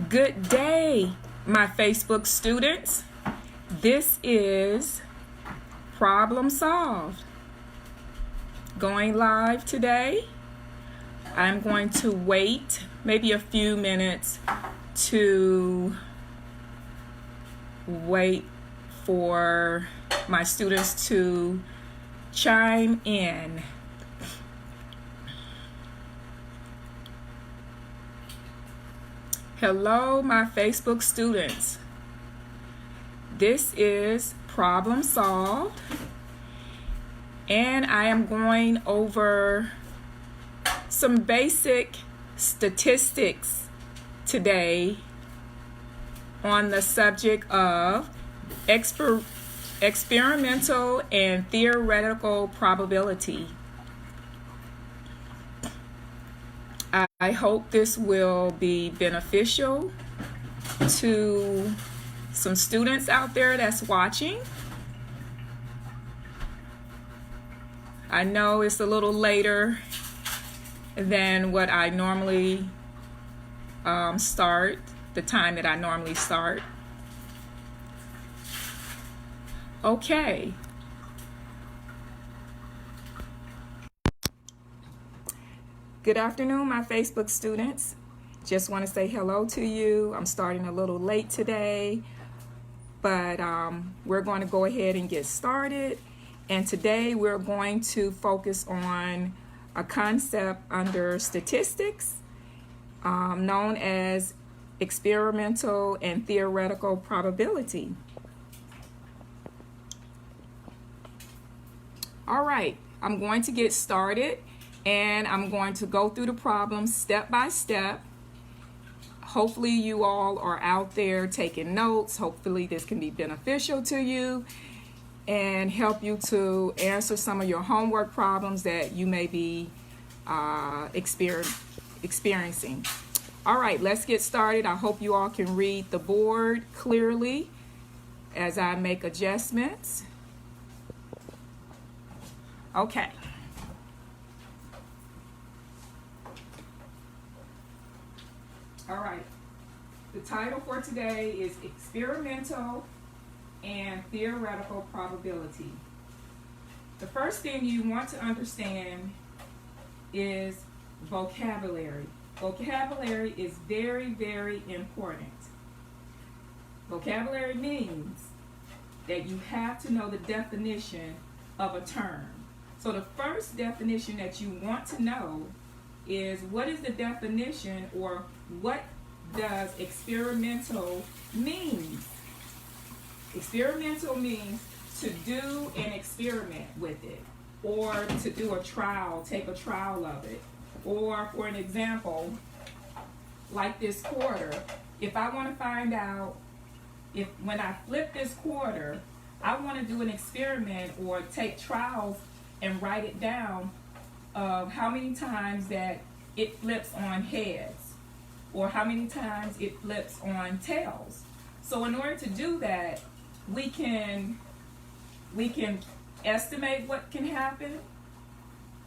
Good day, my Facebook students. This is Problem Solved. Going live today. I'm going to wait maybe a few minutes to wait for my students to chime in. Hello, my Facebook students. This is Problem Solved, and I am going over some basic statistics today on the subject of experimental and theoretical probability. I hope this will be beneficial to some students out there that's watching. I know it's a little later than what I normally start, the time that I normally start. Okay. Good afternoon, my Facebook students. Just want to say hello to you. I'm starting a little late today, but we're going to go ahead and get started. And today we're going to focus on a concept under statistics known as experimental and theoretical probability. All right, I'm going to get started. And I'm going to go through the problem step by step. Hopefully you all are out there taking notes. Hopefully this can be beneficial to you and help you to answer some of your homework problems that you may be experiencing. All right, let's get started. I hope you all can read the board clearly as I make adjustments. Okay. All right, the title for today is Experimental and Theoretical Probability. The first thing you want to understand is vocabulary. Vocabulary is very, very important. Vocabulary means that you have to know the definition of a term. So the first definition that you want to know is what is the definition, or what does experimental mean? Experimental means to do an experiment with it, or to do a trial, take a trial of it. Or for an example, like this quarter, if I want to find out if when I flip this quarter, I want to do an experiment or take trials and write it down of how many times that it flips on heads, or how many times it flips on tails. So in order to do that, we can estimate what can happen,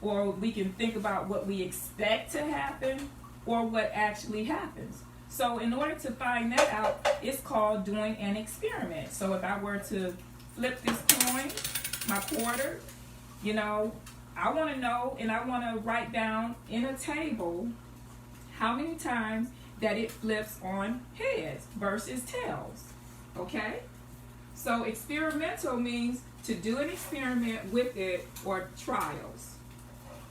or we can think about what we expect to happen, or what actually happens. So in order to find that out, it's called doing an experiment. So if I were to flip this coin, my quarter, I want to know, and I want to write down in a table how many times that it flips on heads versus tails. Okay? So experimental means to do an experiment with it, or trials.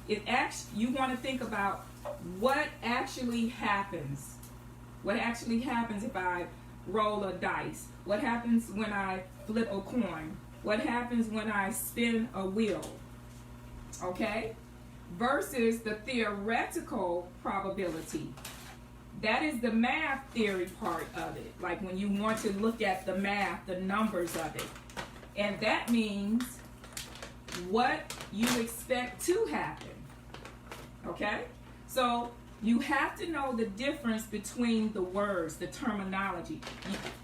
You want to think about what actually happens. What actually happens if I roll a dice? What happens when I flip a coin? What happens when I spin a wheel? Okay? Versus the theoretical probability. That is the math theory part of it. Like when you want to look at the math, the numbers of it. And that means what you expect to happen. Okay? So you have to know the difference between the words, the terminology,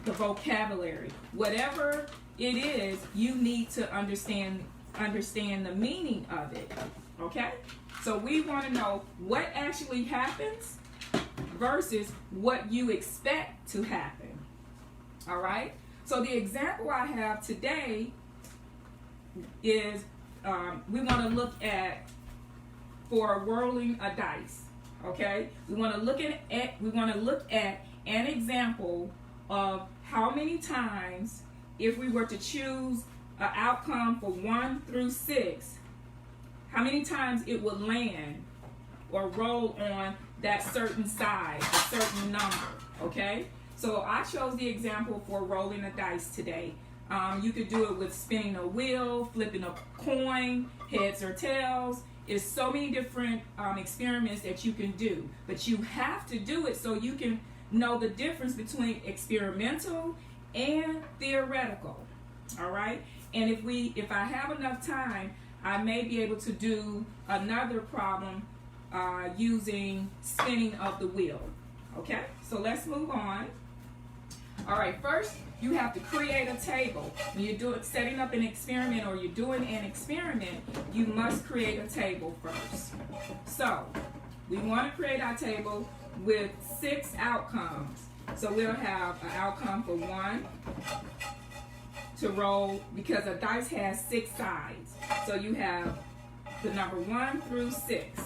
the vocabulary. Whatever it is, you need to understand the meaning of it. Okay? So we want to know what actually happens versus what you expect to happen. All right? So the example I have today is we want to look at for rolling a dice. Okay? We want to look at an example of how many times, if we were to choose an outcome for 1 through 6, how many times it would land or roll on that certain side, a certain number. Okay? So I chose the example for rolling a dice today. You could do it with spinning a wheel, flipping a coin, heads or tails. There's so many different experiments that you can do, but you have to do it so you can know the difference between experimental and theoretical. All right? And if I have enough time, I may be able to do another problem using spinning of the wheel. Okay? So let's move on. All right, first you have to create a table. When you're setting up an experiment or you're doing an experiment, you must create a table first. So we want to create our table with 6 outcomes. So we'll have an outcome for 1 to roll, because a dice has 6 sides. So you have the number 1 through 6.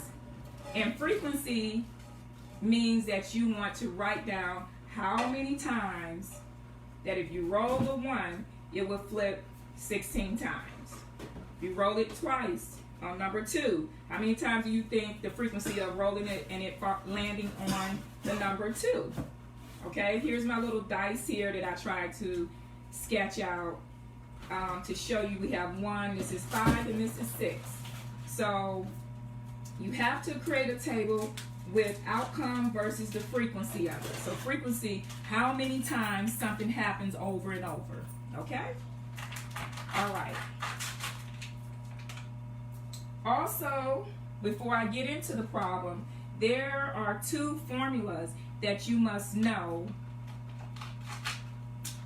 And frequency means that you want to write down how many times that if you roll the 1, it will flip 16 times. If you roll it twice on number 2, how many times do you think the frequency of rolling it and it landing on the number 2? Okay, here's my little dice here that I tried to sketch out to show you. We have 1, this is 5, and this is 6. So you have to create a table with outcome versus the frequency of it. So frequency, how many times something happens over and over. Okay? All right. Also, before I get into the problem, there are 2 formulas that you must know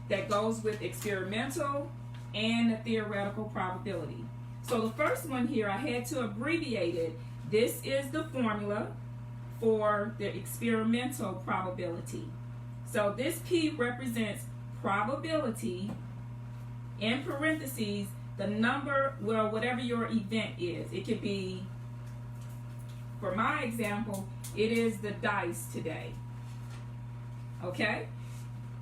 that goes with experimental and the theoretical probability. So the first one here, I had to abbreviate it. This is the formula for the experimental probability. So this P represents probability, in parentheses, the number, well, whatever your event is. It could be, for my example, it is the dice today. Okay?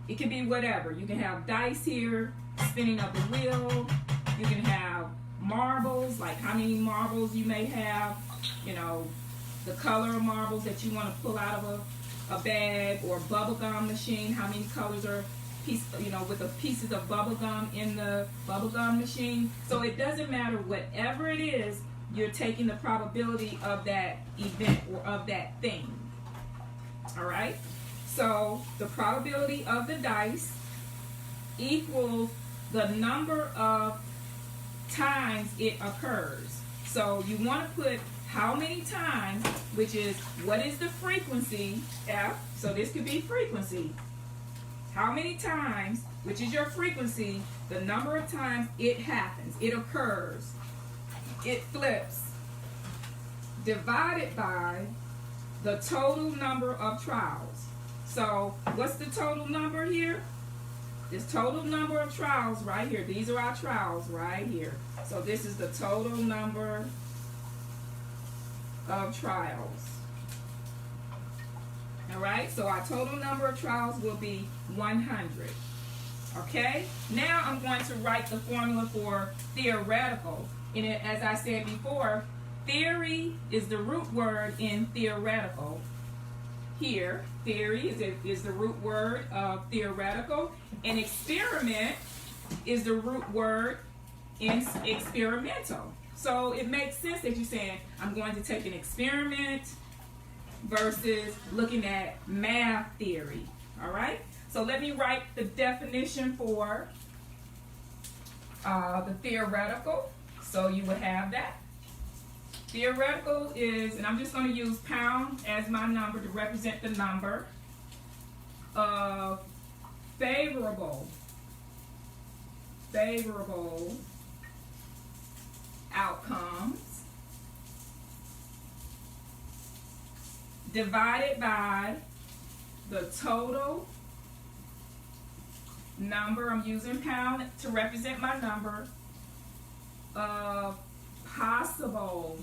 It can be whatever. You can have dice here, spinning of the wheel. You can have marbles, like how many marbles you may have, you know, the color of marbles that you want to pull out of a bag, or bubblegum machine, how many colors are with the pieces of bubblegum in the bubblegum machine. So it doesn't matter, whatever it is, you're taking the probability of that event or of that thing. All right? So the probability of the dice equals the number of times it occurs. So you want to put how many times, which is what is the frequency, F, so this could be frequency. How many times, which is your frequency, the number of times it happens, it occurs, it flips, divided by the total number of trials. So what's the total number here? This total number of trials right here. These are our trials right here. So this is the total number of trials. All right, so our total number of trials will be 100. Okay, now I'm going to write the formula for theoretical. And as I said before, theory is the root word in theoretical. Here, theory is the root word of theoretical, and experiment is the root word in experimental. So it makes sense that you're saying, I'm going to take an experiment versus looking at math theory. All right? So let me write the definition for the theoretical. So you would have that. Theoretical is, and I'm just going to use pound as my number to represent the number of favorable outcomes divided by the total number, I'm using pound to represent my number, of possible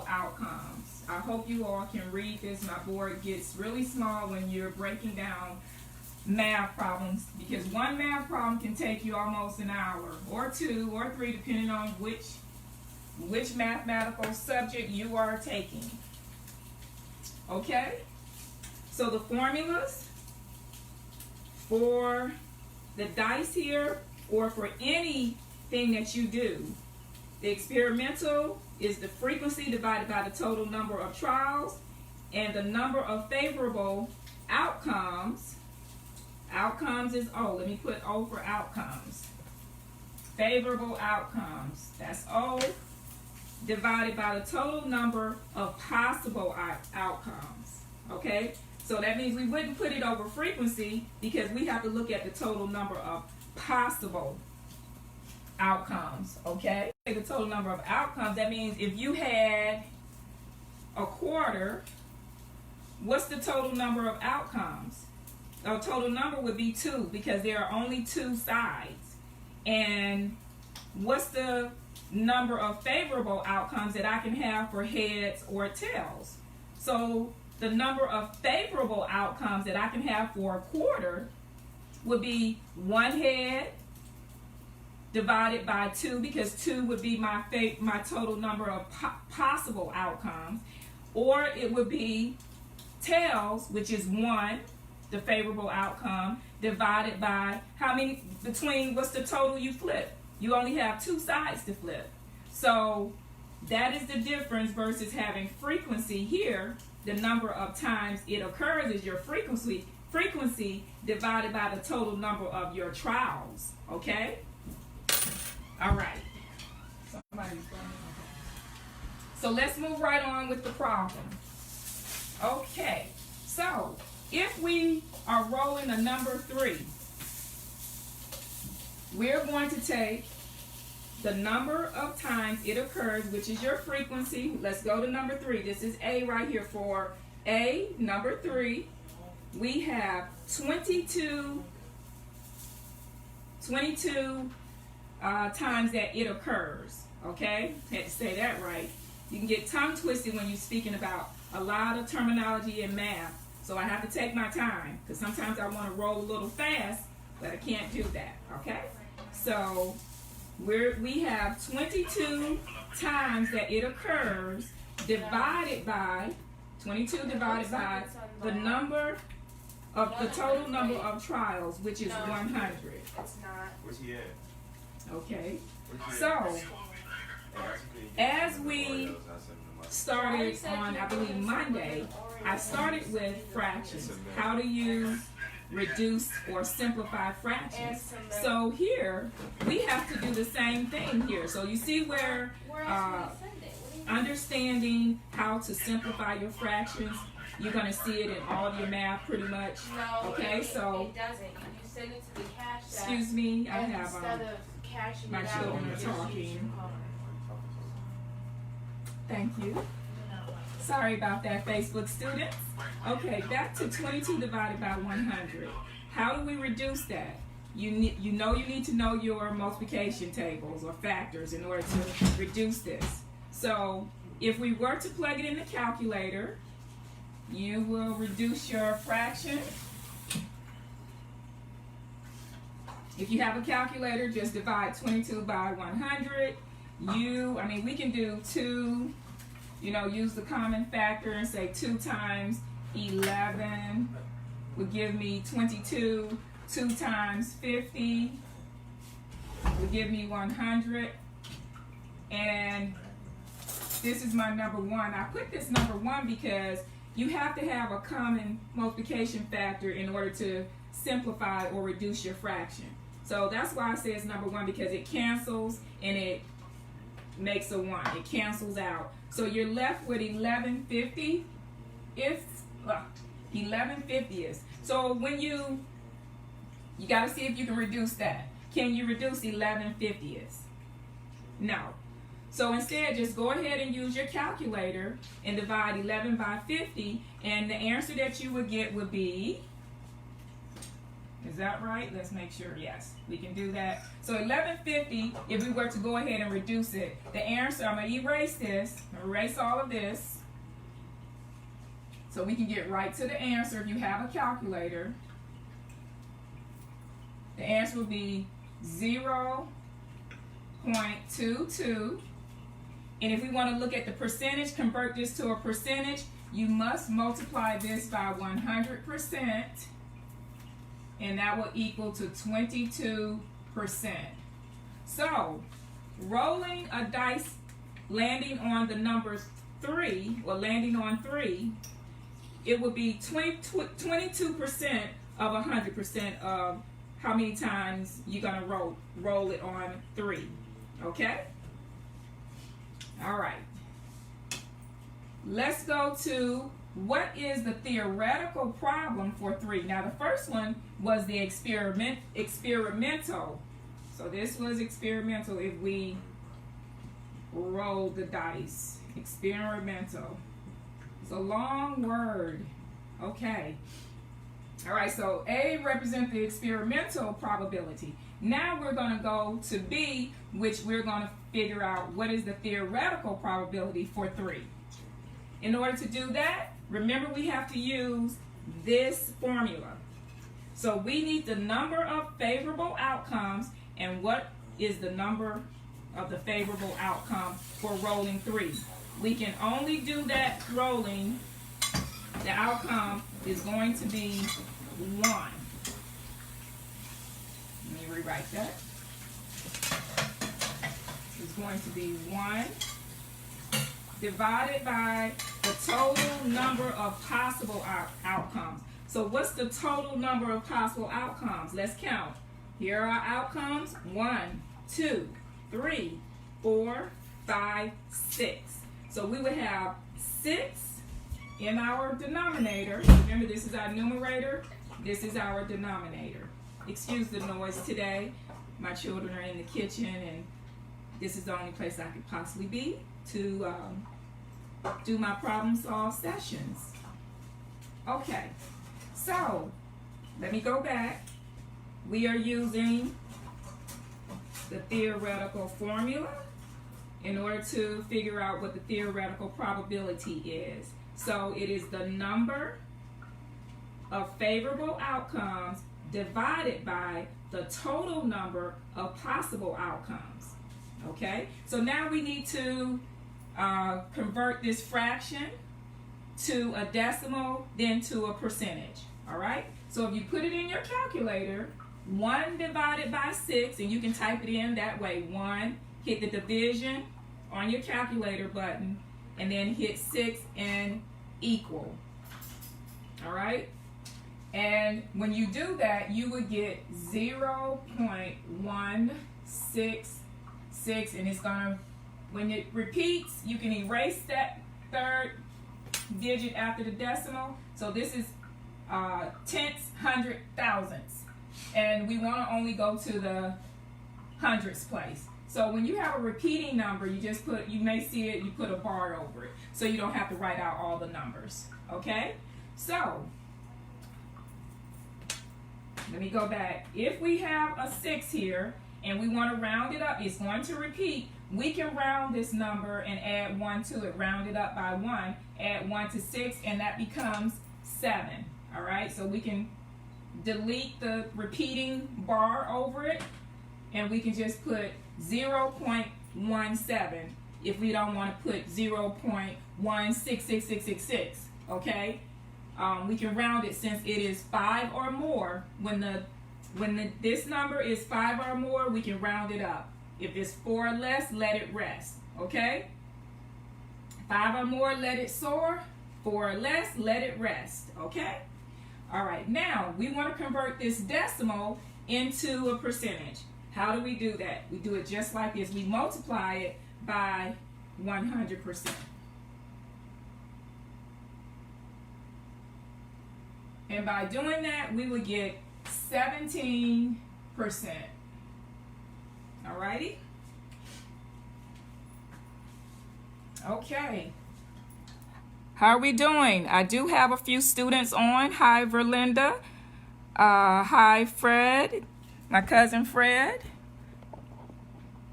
outcomes. I hope you all can read this. My board gets really small when you're breaking down math problems, because one math problem can take you almost an hour or 2 or 3 depending on which mathematical subject you are taking. Okay? So the formulas for the dice here, or for anything that you do, the experimental is the frequency divided by the total number of trials, and the number of favorable outcomes. Outcomes is O. Let me put O for outcomes. Favorable outcomes. That's O, divided by the total number of possible outcomes. Okay? So that means we wouldn't put it over frequency, because we have to look at the total number of possible outcomes. Okay? The total number of outcomes, that means if you had a quarter, what's the total number of outcomes? The total number would be 2, because there are only 2 sides. And what's the number of favorable outcomes that I can have for heads or tails? So the number of favorable outcomes that I can have for a quarter would be 1 head divided by 2, because 2 would be my total number of possible outcomes. Or it would be tails, which is 1, the favorable outcome, divided by how many, what's the total you flip? You only have 2 sides to flip. So that is the difference versus having frequency here. The number of times it occurs is your frequency divided by the total number of your trials. Okay? All right. So let's move right on with the problem. Okay. So if we are rolling a number 3, we're going to take the number of times it occurs, which is your frequency. Let's go to number 3. This is A right here. For A, number 3, we have 22 times that it occurs. Okay? Had to say that right. You can get tongue twisted when you're speaking about a lot of terminology in math. So I have to take my time, because sometimes I want to roll a little fast, but I can't do that. Okay? So we have 22 times that it occurs, divided by 22 divided by the number of the total number of trials, which is 100. It's not. Where's he at? Okay. So as we started on, I believe, Monday, I started with fractions. How to use, reduce, or simplify fractions. So here, we have to do the same thing here. So you see where understanding how to simplify your fractions, you're going to see it in all your math pretty much. No, okay, so it doesn't. You send it to the cash app. Excuse me, I have instead of cashing my it out, children you are just use talking. your card. Thank you. Sorry about that, Facebook students. Okay, back to 22 divided by 100. How do we reduce that? You need to know your multiplication tables or factors in order to reduce this. So if we were to plug it in the calculator, you will reduce your fraction. If you have a calculator, just divide 22 by 100. We can do 2, use the common factor and say 2 times 11 would give me 22. 2 times 50 would give me 100. And this is my number 1. I put this number 1 because you have to have a common multiplication factor in order to simplify or reduce your fraction. So that's why I say it's number 1, because it cancels and it makes a 1. It cancels out. So you're left with 11/50. 11/50th. So when you got to see if you can reduce that. Can you reduce 11/50th? No. So instead, just go ahead and use your calculator and divide 11 by 50, and the answer that you would get would be, is that right? Let's make sure. Yes, we can do that. So 1150, if we were to go ahead and reduce it, the answer, I'm going to erase this, erase all of this, so we can get right to the answer if you have a calculator. The answer would be 0.22. And if we want to look at the percentage, convert this to a percentage, you must multiply this by 100%, and that will equal to 22%. So, rolling a dice, landing on the numbers 3, or landing on 3, it would be 22% of 100% of how many times you're going to roll it on 3. Okay? All right. Let's go to what is the theoretical problem for 3. Now, the first one was the experimental. So this was experimental if we roll the dice. Experimental. It's a long word. Okay. All right, so A represents the experimental probability. Now we're going to go to B, which we're going to figure out what is the theoretical probability for 3. In order to do that, remember we have to use this formula. So we need the number of favorable outcomes, and what is the number of the favorable outcome for rolling 3. We can only do that rolling. The outcome is going to be 1. Let me rewrite that. It's going to be 1 divided by the total number of possible outcomes. So what's the total number of possible outcomes? Let's count. Here are our outcomes. 1, 2, 3, 4, 5, 6. So we would have 6 in our denominator. Remember, this is our numerator. This is our denominator. Excuse the noise today. My children are in the kitchen, and this is the only place I could possibly be to do my problem solve sessions. Okay, so let me go back. We are using the theoretical formula in order to figure out what the theoretical probability is. So it is the number of favorable outcomes divided by the total number of possible outcomes. Okay, so now we need to convert this fraction to a decimal, then to a percentage. All right, so if you put it in your calculator, 1 divided by 6, and you can type it in that way. 1, hit the division on your calculator button, and then hit 6 and equal. All right, and when you do that, you would get 0.166, and it's gonna, when it repeats, you can erase that third digit after the decimal. So this is tenths, hundred, thousandths, and we want to only go to the hundredths place. So when you have a repeating number, you just put, you may see it, you put a bar over it, so you don't have to write out all the numbers. Okay, so let me go back. If we have a 6 here and we want to round it up, it's going to repeat. We can round this number and add 1 to it, round it up by 1, add 1 to 6, and that becomes 7. All right, so we can delete the repeating bar over it, and we can just put 0.17 if we don't want to put 0.166666. Okay, we can round it since it is 5 or more. When this number is 5 or more, we can round it up. If it's 4 or less, let it rest. Okay, 5 or more, let it soar. 4 or less, let it rest. Okay. All right, now we want to convert this decimal into a percentage. How do we do that? We do it just like this. We multiply it by 100%. And by doing that, we would get 17%. All righty? Okay. How are we doing? I do have a few students on. Hi, Verlinda. Hi, Fred. My cousin Fred.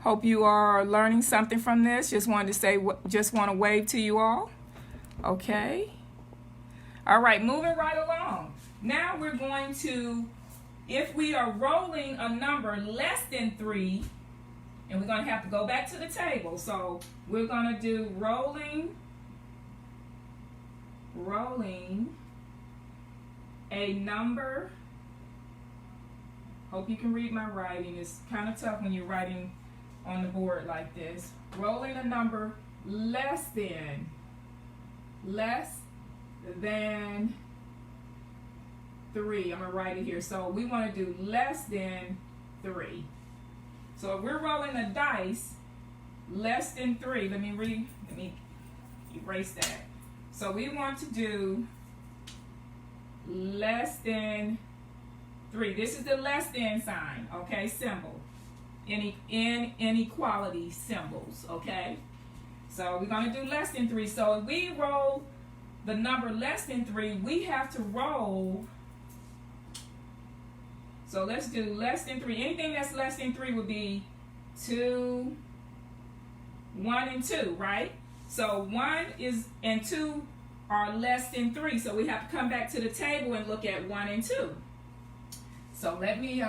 Hope you are learning something from this. Just wanted to say, just want to wave to you all. Okay. All right, moving right along. Now we're going to, if we are rolling a number less than 3, and we're going to have to go back to the table. So we're going to do rolling a number. Hope you can read my writing. It's kind of tough when you're writing on the board like this. Rolling a number less than 3. I'm going to write it here. So we want to do less than 3. So if we're rolling a dice less than 3, let me erase that. So we want to do less than 3. This is the less than sign, okay, symbol. Inequality symbols, okay? So we're going to do less than 3. So if we roll the number less than 3, we have to roll. So let's do less than 3. Anything that's less than 3 would be 2, 1, and 2, right? So 1 and 2 are less than 3. So we have to come back to the table and look at 1 and 2. So let me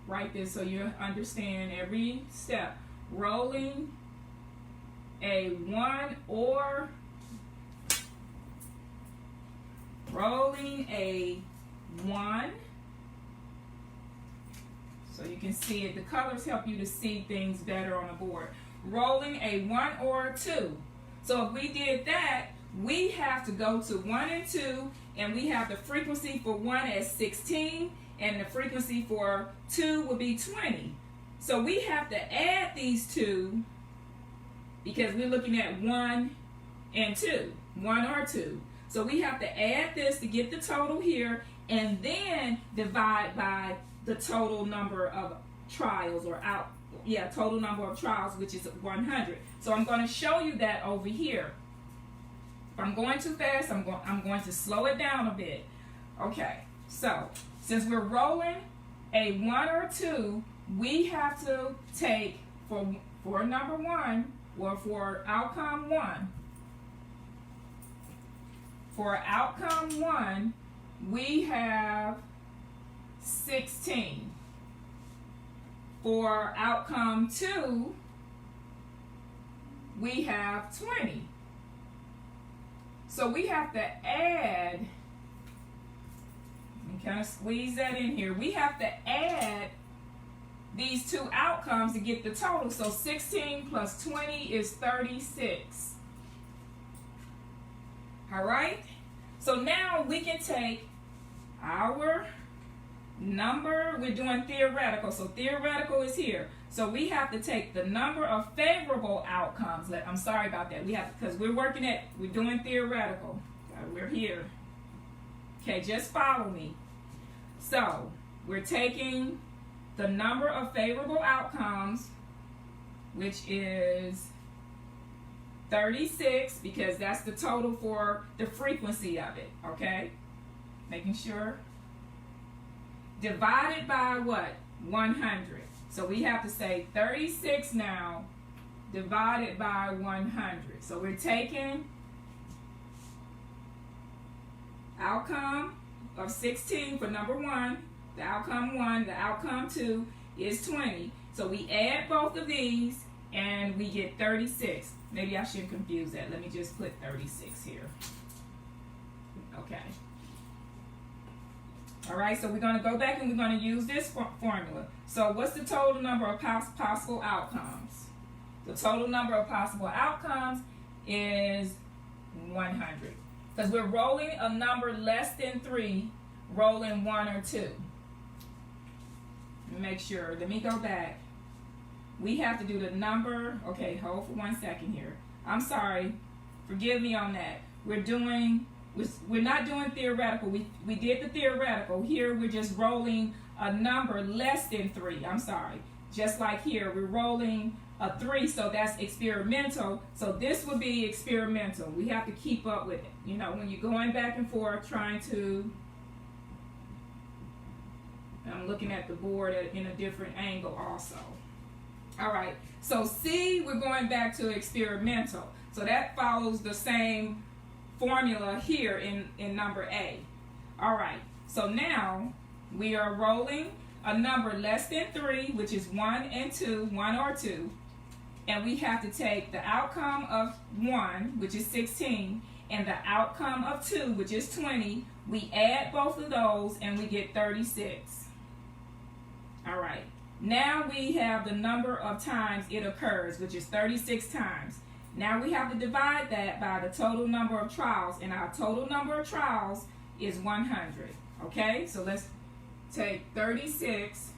write this so you understand every step. Rolling a 1 or rolling a 1. So you can see it. The colors help you to see things better on the board. Rolling a 1 or a 2. So if we did that, we have to go to 1 and 2, and we have the frequency for 1 as 16, and the frequency for 2 will be 20. So we have to add these two because we're looking at 1 and 2, 1 or 2. So we have to add this to get the total here, and then divide by the total number of trials, or total number of trials, which is 100. So I'm going to show you that over here. If I'm going too fast, I'm going to slow it down a bit. Okay, so since we're rolling a 1 or 2, we have to take for number 1, or for outcome 1. For outcome 1, we have 16. For outcome 2, we have 20. So we have to add, let me kind of squeeze that in here. We have to add these two outcomes to get the total. So 16 plus 20 is 36. All right? So now we can take our number, we're doing theoretical, so theoretical is here. So we have to take the number of favorable outcomes. I'm sorry about that. We have, because we're doing theoretical. We're here. Okay, just follow me. So we're taking the number of favorable outcomes, which is 36, because that's the total for the frequency of it, okay? Making sure. Divided by what? 100. So we have to say 36 now divided by 100. So we're taking outcome of 16 for number 1, the outcome 1, the outcome 2 is 20. So we add both of these and we get 36. Maybe I shouldn't confuse that. Let me just put 36 here. Okay. All right, so we're going to go back and we're going to use this formula. So what's the total number of possible outcomes? The total number of possible outcomes is 100. Because we're rolling a number less than 3, rolling 1 or 2. Make sure. Let me go back. We have to do the number. Okay, hold for 1 second here. I'm sorry. Forgive me on that. We're not doing theoretical. We did the theoretical. Here we're just rolling a number less than 3. I'm sorry. Just like here, we're rolling a 3, so that's experimental. So this would be experimental. We have to keep up with it. You know, when you're going back and forth trying to, I'm looking at the board in a different angle also. All right, so C, we're going back to experimental. So that follows the same formula here in number A. All right, so now we are rolling a number less than 3, which is 1 and 2, 1 or 2. And we have to take the outcome of 1, which is 16, and the outcome of 2, which is 20. We add both of those and we get 36. All right. Now we have the number of times it occurs, which is 36 times. Now we have to divide that by the total number of trials, and our total number of trials is 100. Okay, so let's take 36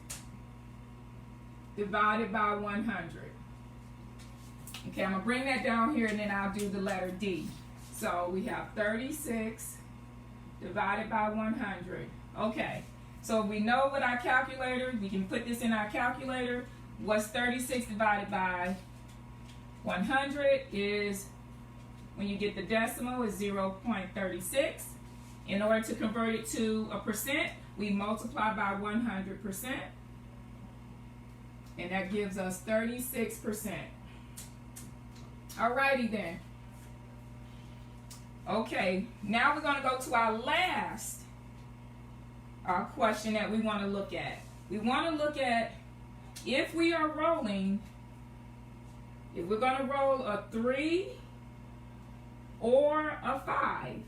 divided by 100. Okay, I'm going to bring that down here and then I'll do the letter D. So we have 36 divided by 100. Okay. So we know what our calculator, we can put this in our calculator. What's 36 divided by 100 is, when you get the decimal, is 0.36. In order to convert it to a percent, we multiply by 100%. And that gives us 36%. Alrighty then. Okay, now we're going to go to our last question that we want to look at. We want to look at if we are rolling, if we're going to roll a 3 or a 5.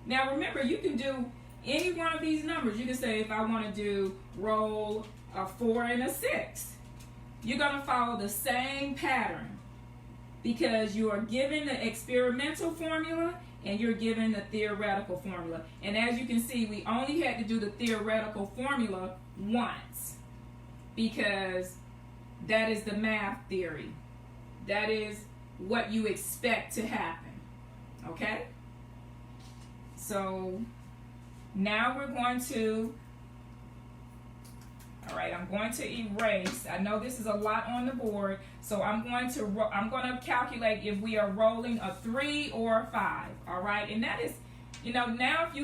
Now remember, you can do any one of these numbers. You can say, if I want to do roll a 4 and a 6, you're going to follow the same pattern because you are given the experimental formula and you're given the theoretical formula. And as you can see, we only had to do the theoretical formula once because that is the math theory. That is what you expect to happen. Okay? So now we're going to, all right, I'm going to erase. I know this is a lot on the board, so I'm going to calculate if we are rolling a 3 or a 5. All right, and that is, you know, now if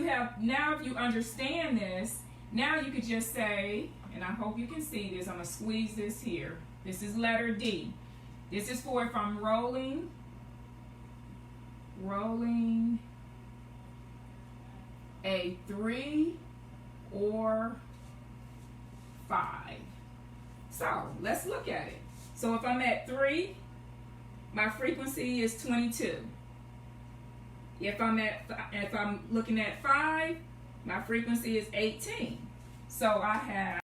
you understand this, now you could just say, and I hope you can see this. I'm gonna squeeze this here. This is letter D. This is for if I'm rolling a 3 or 5. So let's look at it. So if I'm at 3, my frequency is 22. If I'm looking at 5, my frequency is 18. So I have